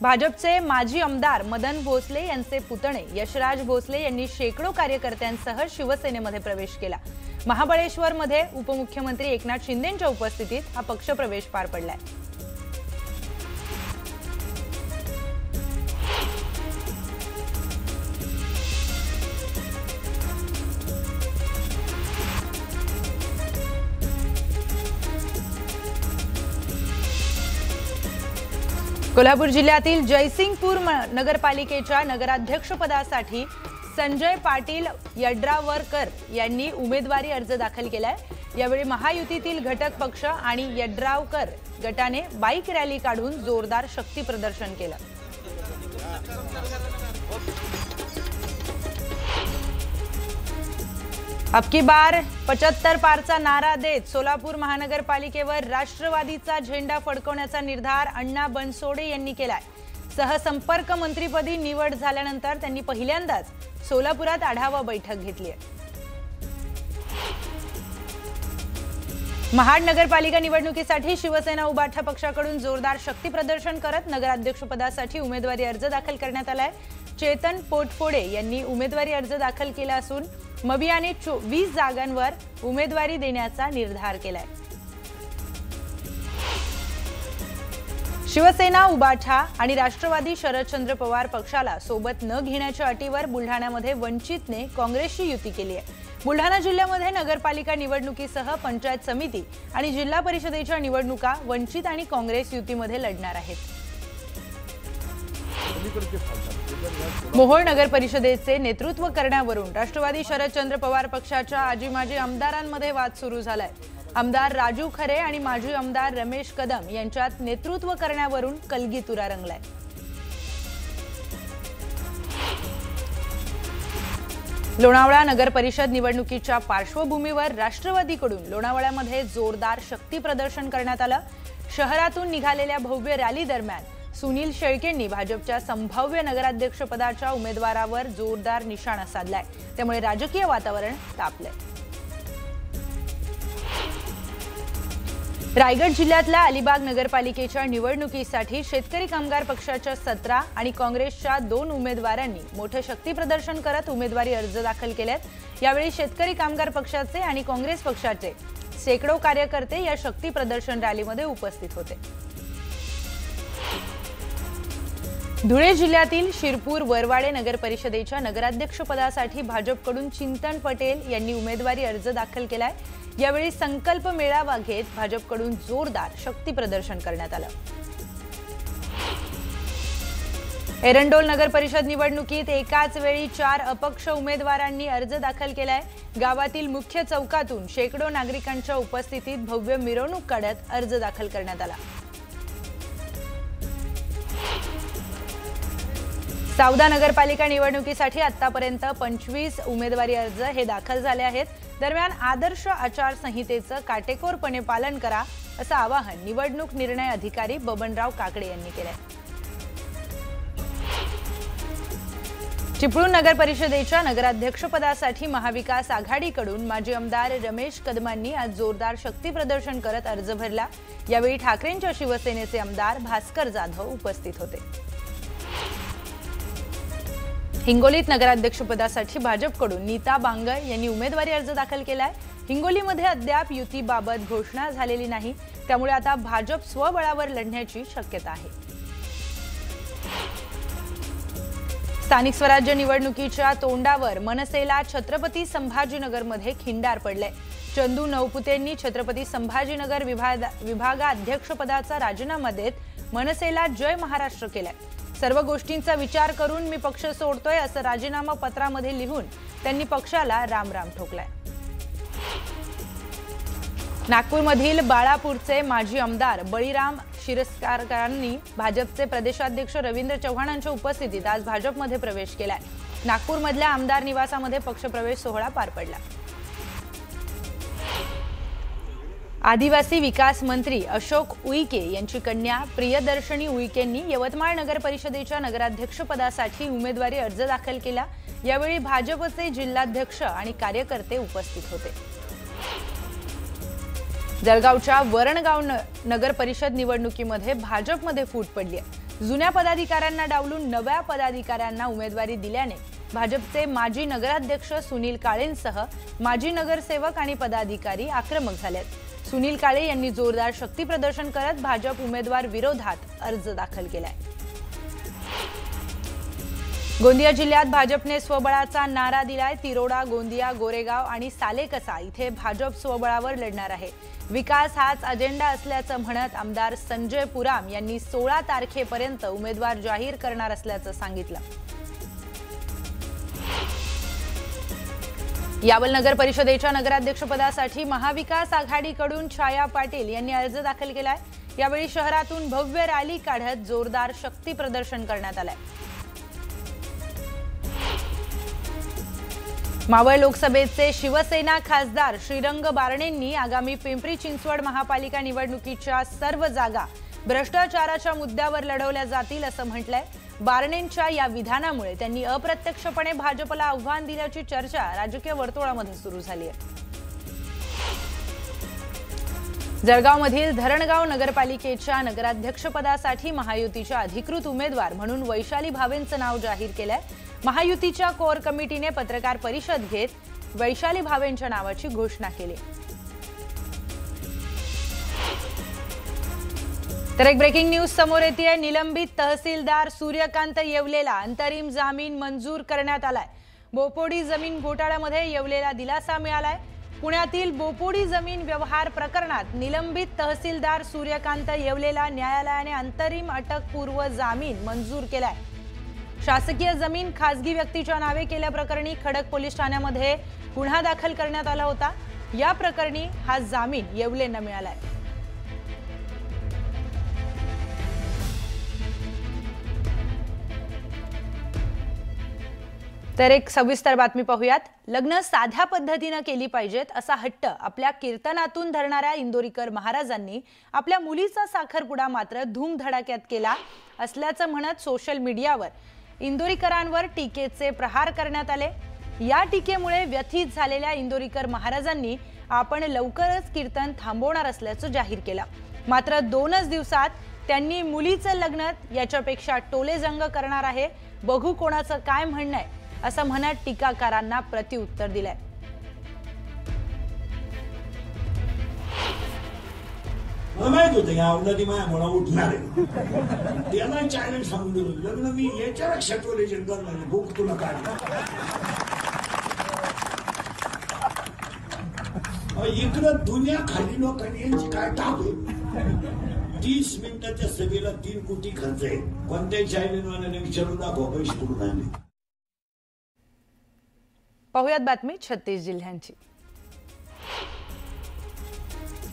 भाजपचे माजी आमदार मदन भोसले यांचे पुतणे यशराज भोसले यांनी शेकडो कार्यकर्त्यांसह शिवसेनेमध्ये प्रवेश केला। महाबळेश्वरमध्ये उपमुख्यमंत्री एकनाथ शिंदेंच्या उपस्थितीत हा पक्षप्रवेश पार पडलाय। कोल्हापूर जिल्ह्यातील जयसिंगपूर नगरपालिकेच्या नगराध्यक्षपदासाठी संजय पाटील यड्रावकर यांनी उमेदवारी अर्ज दाखल केलाय। यावेळी महायुतीतील घटक पक्ष आणि यड्रावकर गटाने बाईक रॅली काढून जोरदार शक्ती प्रदर्शन केलं। अब की बार 75 पारचा नारा देत सोलापूर महानगरपालिकेवर राष्ट्रवादीचा झेंडा फडकवण्याचा निर्धार अण्णा बनसोडे यांनी केलाय। सहसंपर्क मंत्रीपदी निवड झाल्यानंतर त्यांनी पहिल्यांदाच सोलापुरात आढावा बैठक घेतली आहे। महाड नगरपालिका निवडणुकीसाठी शिवसेना उबाठा पक्षाकडून जोरदार शक्ती प्रदर्शन करत नगराध्यक्षपदासाठी उमेदवारी अर्ज दाखल करण्यात आलाय। चेतन पोटफोडे यांनी उमेदवारी अर्ज दाखल केला असून मबियाने 20 जागांवर उमेदवारी देण्याचा निर्धार केलाय। शिवसेना उबाठा आणि राष्ट्रवादी शरदचंद्र पवार पक्षाला सोबत न घेण्याच्या अटीवर बुलढाण्यामध्ये वंचितने काँग्रेसशी युती केली आहे। बुलढाणा जिल्ह्यामध्ये नगरपालिका निवडणुकीसह पंचायत समिती आणि जिल्हा परिषदेच्या निवडणुका वंचित आणि काँग्रेस युतीमध्ये लढणार आहेत। मोहोळ नगर परिषदेचे नेतृत्व करण्यावरून राष्ट्रवादी शरदचंद्र पवार पक्षाच्या आजी माजी आमदारांमध्ये वाद सुरू झालाय। आमदार राजू खरे आणि माजी आमदार रमेश कदम यांच्यात नेतृत्व करण्यावरून कलगीतुरा रंगलाय। लोणावळा नगर परिषद निवडणुकीच्या पार्श्वभूमीवर राष्ट्रवादीकडून लोणावळ्यामध्ये जोरदार शक्ती प्रदर्शन करण्यात आलं। शहरातून निघालेल्या भव्य रॅली दरम्यान सुनील शेळकेंनी भाजपच्या संभाव्य नगराध्यक्षपदाच्या उमेदवारावर जोरदार निशाणा साधलाय। त्यामुळे राजकीय वातावरण तापलंय। रायगड जिल्ह्यातल्या अलिबाग नगरपालिकेच्या निवडणुकीसाठी शेतकरी कामगार पक्षाच्या 17 आणि काँग्रेसच्या 2 उमेदवारांनी मोठे शक्ती प्रदर्शन करत उमेदवारी अर्ज दाखल केलेत। यावेळी शेतकरी कामगार पक्षाचे आणि काँग्रेस पक्षाचे शेकडो कार्यकर्ते या शक्ती प्रदर्शन रॅलीमध्ये उपस्थित होते। धुळे जिल्ह्यातील शिरपूर वरवाडे नगर परिषदेच्या नगराध्यक्षपदासाठी भाजपकडून चिंतन पटेल यांनी उमेदवारी अर्ज दाखल केलाय। यावेळी संकल्प मेळावा घेत भाजपकडून जोरदार शक्ती प्रदर्शन करण्यात आलं। एरंडोल नगर परिषद निवडणुकीत एकाच वेळी 4 अपक्ष उमेदवारांनी अर्ज दाखल केलाय। गावातील मुख्य चौकातून शेकडो नागरिकांच्या उपस्थितीत भव्य मिरवणूक काढत अर्ज दाखल करण्यात आला। सावदा नगरपालिका निवडणुकीसाठी आतापर्यंत 25 उमेदवारी अर्ज हे दाखल झाले आहेत। दरम्यान आदर्श आचारसंहितेचं काटेकोरपणे पालन करा असं आवाहन निवडणूक निर्णय अधिकारी बबनराव काकडे यांनी केलंय। चिपळूण नगर परिषदेच्या नगराध्यक्षपदासाठी महाविकास आघाडीकडून माजी आमदार रमेश कदमांनी आज जोरदार शक्ती प्रदर्शन करत अर्ज भरला। यावेळी ठाकरेंच्या शिवसेनेचे आमदार भास्कर जाधव उपस्थित होते। हिंगोलीत नगराध्यक्षपदासाठी भाजपकडून नीता बांगर यांनी उमेदवारी अर्ज दाखल केलाय। हिंगोलीमध्ये अद्याप युतीबाबत घोषणा झालेली नाही, त्यामुळे आता भाजप स्वबळावर लढण्याची शक्यता आहे। स्थानिक स्वराज्य निवडणुकीच्या तोंडावर मनसेला छत्रपती संभाजीनगरमध्ये खिंडार पडले। चंदू नवपुतेंनी छत्रपती संभाजीनगर विभागाध्यक्षपदाचा राजीनामा देत मनसेला जय महाराष्ट्र केलाय। सर्व गोष्टींचा विचार करून मी पक्ष सोडतोय असं राजीनामा पत्रामध्ये लिहून त्यांनी पक्षाला रामराम ठोकलाय। नागपूरमधील बाळापूरचे माजी आमदार बळीराम शिरस्कारकरांनी भाजपचे प्रदेशाध्यक्ष रवींद्र चव्हाणांच्या उपस्थितीत आज भाजपमध्ये प्रवेश केलाय। नागपूरमधल्या आमदार निवासामध्ये पक्षप्रवेश सोहळा पार पडला। आदिवासी विकास मंत्री अशोक उईके यांची कन्या प्रियदर्शनी उईकेंनी यवतमाळ नगर परिषदेच्या नगराध्यक्षपदासाठी उमेदवारी अर्ज दाखल केला। यावेळी भाजपचे जिल्हाध्यक्ष आणि कार्यकर्ते उपस्थित होते। जळगावच्या वरणगाव नगर परिषद निवडणुकीमध्ये भाजपमध्ये फूट पडली आहे। जुन्या पदाधिकाऱ्यांना डावलून नव्या पदाधिकाऱ्यांना उमेदवारी दिल्याने भाजपचे माजी नगराध्यक्ष सुनील काळेंसह माजी नगरसेवक आणि पदाधिकारी आक्रमक झालेत। सुनील काळे यांनी जोरदार शक्ती प्रदर्शन करत भाजप उमेदवार विरोधात अर्ज दाखल केलाय। गोंदिया जिल्ह्यात भाजपने स्वबळाचा नारा दिलाय। तिरोडा, गोंदिया, गोरेगाव आणि सालेकसा इथे भाजप स्वबळावर लढणार आहे। विकास हाच अजेंडा असल्याचं म्हणत आमदार संजय पुराम यांनी 16 तारखेपर्यंत उमेदवार जाहीर करणार असल्याचं सांगितलं। यावल नगर परिषदेच्या नगराध्यक्षपदासाठी महाविकास आघाडीकडून छाया पाटील यांनी अर्ज दाखल केलाय। यावेळी शहरातून भव्य रॅली काढत जोरदार शक्ती प्रदर्शन करण्यात आलंय। मावळ लोकसभेचे शिवसेना खासदार श्रीरंग बारणेंनी आगामी पिंपरी चिंचवड महापालिका निवडणुकीच्या सर्व जागा भ्रष्टाचाराच्या मुद्द्यावर लढवल्या जातील असं म्हटलंय। बारणेंच्या या विधानामुळे त्यांनी अप्रत्यक्षपणे भाजपला आव्हान दिल्याची चर्चा राजकीय वर्तुळामध्ये सुरू झाली आहे। जळगावमधील धरणगाव नगरपालिकेच्या नगराध्यक्षपदासाठी महायुतीच्या अधिकृत उमेदवार म्हणून वैशाली भावेंचं नाव जाहीर केलंय। महायुतीच्या कोर कमिटीने पत्रकार परिषद घेत वैशाली भावेंच्या नावाची घोषणा केली। तर एक ब्रेकिंग न्यूज समोर येते। निलंबित तहसीलदार सूर्यकांत येवलेला अंतरिम जामीन मंजूर करण्यात आलाय। बोपोडी जमीन घोटाळ्यामध्ये येवलेला दिलासा मिळालाय। पुण्यातील बोपोडी जमीन व्यवहार प्रकरणात निलंबित तहसीलदार सूर्यकांत येवलेला न्यायालयाने अंतरिम अटकपूर्व जामीन मंजूर केलाय। शासकीय जमीन खासगी व्यक्तीच्या नावे केल्याप्रकरणी खडक पोलीस ठाण्यामध्ये गुन्हा दाखल करण्यात आला होता। या प्रकरणी हा जामीन येवलेंना मिळालाय। तर एक सविस्तर बातमी पाहूयात। लग्न साध्या पद्धतीने केली पाहिजेत असा हट्ट आपल्या कीर्तनातून धरणाऱ्या इंदोरीकर महाराजांनी आपल्या मुलीचा साखरपुडा मात्र धूमधडाक्यात केला असल्याचं म्हणत सोशल मीडियावर इंदोरीकरांवर टीकेचे प्रहार करण्यात आले। या टीकेमुळे व्यथित झालेल्या इंदोरीकर महाराजांनी आपण लवकरच कीर्तन थांबवणार असल्याचं जाहीर केलं। मात्र 2च दिवसात त्यांनी मुलीचं लग्न याच्यापेक्षा टोलेजंग करणार आहे, बघू कोणाचं काय म्हणणं आहे असं म्हणत टीकाकारांना प्रत्युत्तर दिलंय। माहित होतं या अवलादी मायामुळे उठणार आहे, त्याला चॅलेंज सांगून दिलं लग्न मी याच्यापेक्षा टोलेजंग करणार, बघ तुला काय। इकडं दुनिया खाली लोकांनी यांची काय टाप आहे। 30 मिनिटाच्या सभेला 3 कोटी खर्च आहे। कोणत्याही चॅलेंजवाल्याने विचारून दाखवा पैसे कुठून आणले। पाहुयात बातमी 36 जिल्ह्यांची।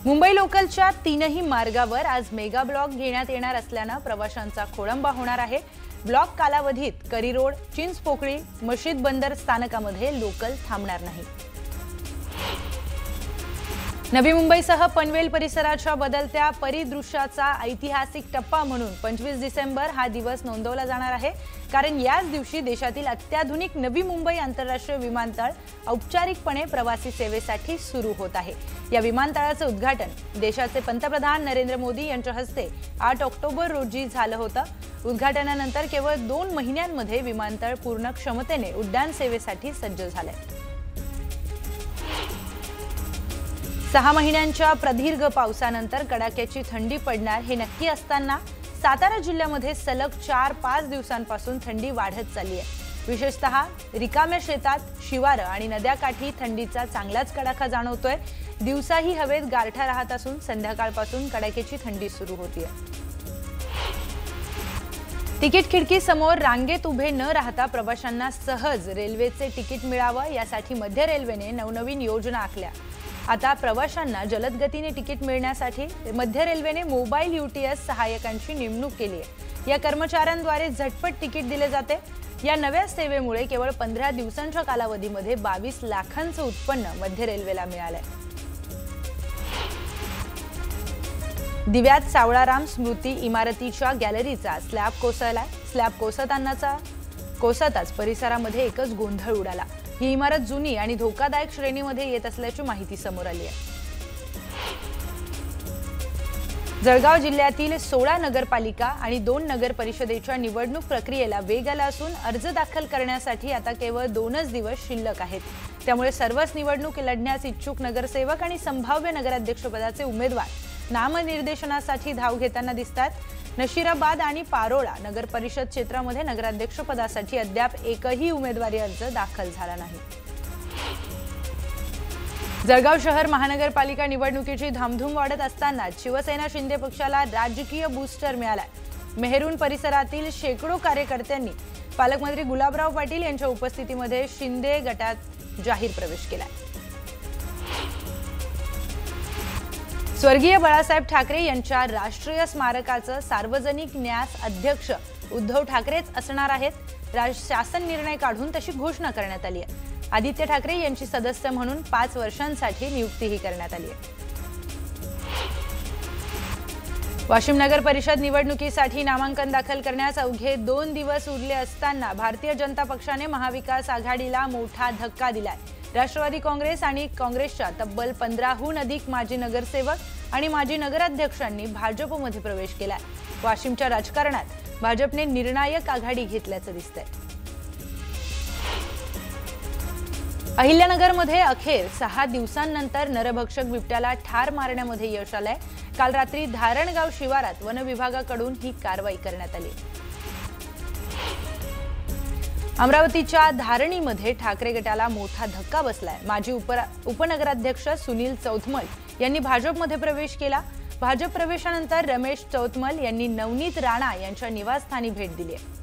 मुंबई लोकलच्या 3ही मार्गावर आज मेगा ब्लॉक घेण्यात येणार असल्याने प्रवाशांचा खोळंबा होणार आहे। ब्लॉक कालावधीत करी रोड, चिंचपोकळी, मशीद बंदर स्थानकामध्ये लोकल थांबणार नाही। नवी मुंबईसह पनवेल परिसराच्या बदलत्या परिदृश्याचा ऐतिहासिक टप्पा म्हणून 25 डिसेंबर हा दिवस नोंदवला जाणार आहे। कारण याच दिवशी देशातील अत्याधुनिक नवी मुंबई आंतरराष्ट्रीय विमानतळ औपचारिकपणे प्रवासी सेवेसाठी सुरू होत आहे। या विमानतळाचे उद्घाटन देशाचे पंतप्रधान नरेंद्र मोदी यांच्या हस्ते 8 ऑक्टोबर रोजी झालं होतं। उद्घाटनानंतर केवळ 2 महिन्यांमध्ये विमानतळ पूर्ण क्षमतेने उड्डाण सेवेसाठी सज्ज झालंय। 6 महिन्यांच्या प्रदीर्घ पावसानंतर कडाक्याची थंडी पडणार हे नक्की असताना सातारा जिल्ह्यामध्ये सलग 4-5 दिवसांपासून थंडी वाढत चालली आहे। विशेषतः रिकाम्या शेतात, शिवारं आणि नद्याकाठी थंडीचा चांगलाच कडाका जाणवतोय। दिवसाही हवेत गारठा राहत असून संध्याकाळपासून कडाक्याची थंडी सुरू होतीये। तिकीट खिडकी समोर रांगेत उभे न राहता प्रवाशांना सहज रेल्वेचे तिकीट मिळावं यासाठी मध्य रेल्वेने नवनवीन योजना आखल्या। आता प्रवाशांना जलद गतीने तिकीट मिळण्यासाठी मध्य रेल्वेने मोबाईल यूटीएस सहाय्यकांची नेमणूक केली आहे। या कर्मचाऱ्यांद्वारे झटपट तिकीट दिले जाते। या नव्या सेवेमुळे केवळ 15 दिवसांच्या कालावधीमध्ये 22 लाखांचं उत्पन्न मध्य रेल्वेला मिळालंय। दिव्यात सावळाराम स्मृती इमारतीच्या गॅलरीचा स्लॅब कोसळलाय। स्लॅब कोसळताच परिसरामध्ये एकच गोंधळ उडाला। ही इमारत जुनी आणि धोकादायक श्रेणीमध्ये येत असल्याची माहिती समोर आली आहे। जळगाव जिल्ह्यातील 16 नगरपालिका आणि 2 नगर परिषदेच्या निवडणूक प्रक्रियेला वेग आला असून अर्ज दाखल करण्यासाठी आता केवळ 2च दिवस शिल्लक आहेत। त्यामुळे सर्वच निवडणूक लढण्यास इच्छुक नगरसेवक आणि संभाव्य नगराध्यक्षपदाचे उमेदवार नामनिर्देशनासाठी धाव घेताना दिसतात। नशिराबाद आणि पारोळा नगर परिषद क्षेत्रामध्ये नगराध्यक्षपदासाठी अद्याप एकही उमेदवारी अर्ज दाखल झाला नाही। जळगाव शहर महानगरपालिका निवडणुकीची धामधूम वाढत असताना शिवसेना शिंदे पक्षाला राजकीय बूस्टर मिळाला। मेहरून परिसरातील शेकडो कार्यकर्त्यांनी पालकमंत्री गुलाबराव पाटील यांच्या उपस्थितीमध्ये शिंदे गटात जाहीर प्रवेश केला। स्वर्गीय बाळासाहेब ठाकरे यांच्या राष्ट्रीय स्मारकाचं सार्वजनिक न्यास अध्यक्ष उद्धव ठाकरेच असणार आहेत। शासन निर्णय काढून तशी घोषणा करण्यात आली आहे। आदित्य ठाकरे यांची सदस्य म्हणून 5 वर्षांसाठी नियुक्तीही करण्यात आली आहे। वाशिम नगर परिषद निवडणुकीसाठी नामांकन दाखल करण्यास अवघे 2 दिवस उरले असताना भारतीय जनता पक्षाने महाविकास आघाडीला मोठा धक्का दिलाय। राष्ट्रवादी काँग्रेस आणि काँग्रेसच्या तब्बल 15हून अधिक माजी नगरसेवक आणि माजी नगराध्यक्षांनी भाजपमध्ये प्रवेश केलाय। वाशिमच्या राजकारणात भाजपने निर्णायक आघाडी घेतल्याचं दिसतंय। अहिल्यानगरमध्ये अखेर 6 दिवसांनंतर नरभक्षक बिबट्याला ठार मारण्यामध्ये यश आलंय। काल रात्री धारणगाव शिवारात वन विभागाकडून ही कारवाई करण्यात आली। अमरावतीच्या धारणीमध्ये ठाकरे गटाला मोठा धक्का बसलाय। माजी उपनगराध्यक्ष सुनील चौथमल यांनी भाजपमध्ये प्रवेश केला। भाजप प्रवेशानंतर रमेश चौथमल यांनी नवनीत राणा यांच्या निवासस्थानी भेट दिली आहे।